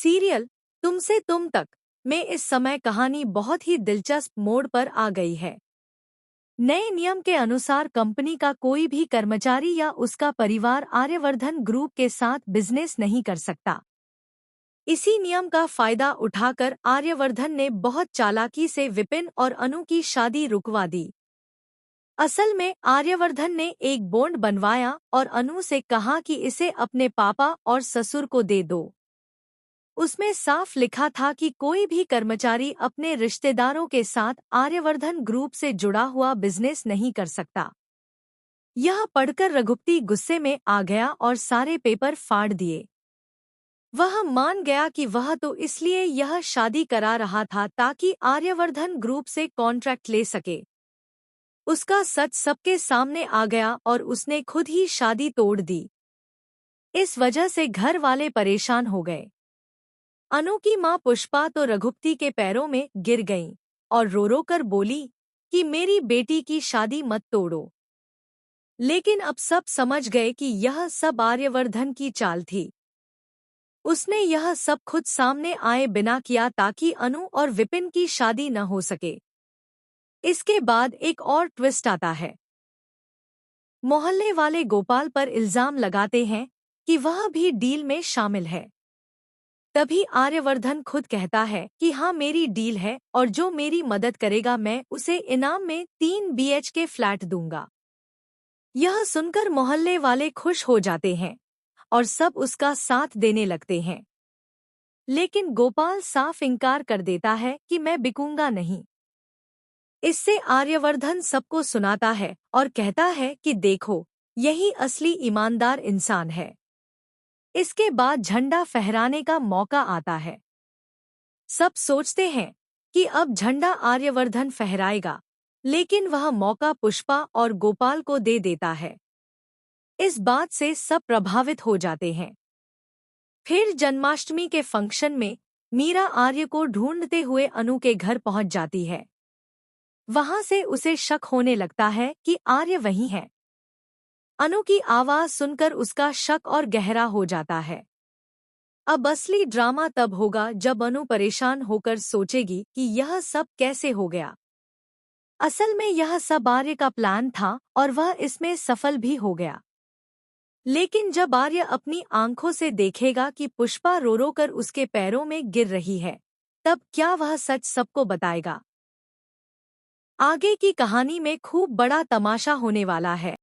Serial तुमसे तुम तक में इस समय कहानी बहुत ही दिलचस्प मोड़ पर आ गई है। नए नियम के अनुसार कंपनी का कोई भी कर्मचारी या उसका परिवार आर्यवर्धन ग्रुप के साथ बिजनेस नहीं कर सकता। इसी नियम का फायदा उठाकर आर्यवर्धन ने बहुत चालाकी से विपिन और अनु की शादी रुकवा दी। असल में आर्यवर्धन ने एक बॉन्ड बनवाया और अनु से कहा कि इसे अपने पापा और ससुर को दे दो। उसमें साफ लिखा था कि कोई भी कर्मचारी अपने रिश्तेदारों के साथ आर्यवर्धन ग्रुप से जुड़ा हुआ बिजनेस नहीं कर सकता। यह पढ़कर रघुपति गुस्से में आ गया और सारे पेपर फाड़ दिए। वह मान गया कि वह तो इसलिए यह शादी करा रहा था ताकि आर्यवर्धन ग्रुप से कॉन्ट्रैक्ट ले सके। उसका सच सबके सामने आ गया और उसने खुद ही शादी तोड़ दी। इस वजह से घर वाले परेशान हो गए। अनु की माँ पुष्पा तो रघुपति के पैरों में गिर गईं और रो रो कर बोली कि मेरी बेटी की शादी मत तोड़ो। लेकिन अब सब समझ गए कि यह सब आर्यवर्धन की चाल थी। उसने यह सब खुद सामने आए बिना किया ताकि अनु और विपिन की शादी न हो सके। इसके बाद एक और ट्विस्ट आता है। मोहल्ले वाले गोपाल पर इल्जाम लगाते हैं कि वह भी डील में शामिल है। तभी आर्यवर्धन खुद कहता है कि हाँ मेरी डील है और जो मेरी मदद करेगा मैं उसे इनाम में 3 BHK फ्लैट दूंगा। यह सुनकर मोहल्ले वाले खुश हो जाते हैं और सब उसका साथ देने लगते हैं। लेकिन गोपाल साफ इनकार कर देता है कि मैं बिकूंगा नहीं। इससे आर्यवर्धन सबको सुनाता है और कहता है कि देखो यही असली ईमानदार इंसान है। इसके बाद झंडा फहराने का मौका आता है। सब सोचते हैं कि अब झंडा आर्यवर्धन फहराएगा, लेकिन वह मौका पुष्पा और गोपाल को दे देता है। इस बात से सब प्रभावित हो जाते हैं। फिर जन्माष्टमी के फंक्शन में मीरा आर्य को ढूंढते हुए अनु के घर पहुंच जाती है। वहां से उसे शक होने लगता है कि आर्य वही है। अनु की आवाज सुनकर उसका शक और गहरा हो जाता है। अब असली ड्रामा तब होगा जब अनु परेशान होकर सोचेगी कि यह सब कैसे हो गया। असल में यह सब आर्य का प्लान था और वह इसमें सफल भी हो गया। लेकिन जब आर्य अपनी आंखों से देखेगा कि पुष्पा रो रो कर उसके पैरों में गिर रही है, तब क्या वह सच सबको बताएगा? आगे की कहानी में खूब बड़ा तमाशा होने वाला है।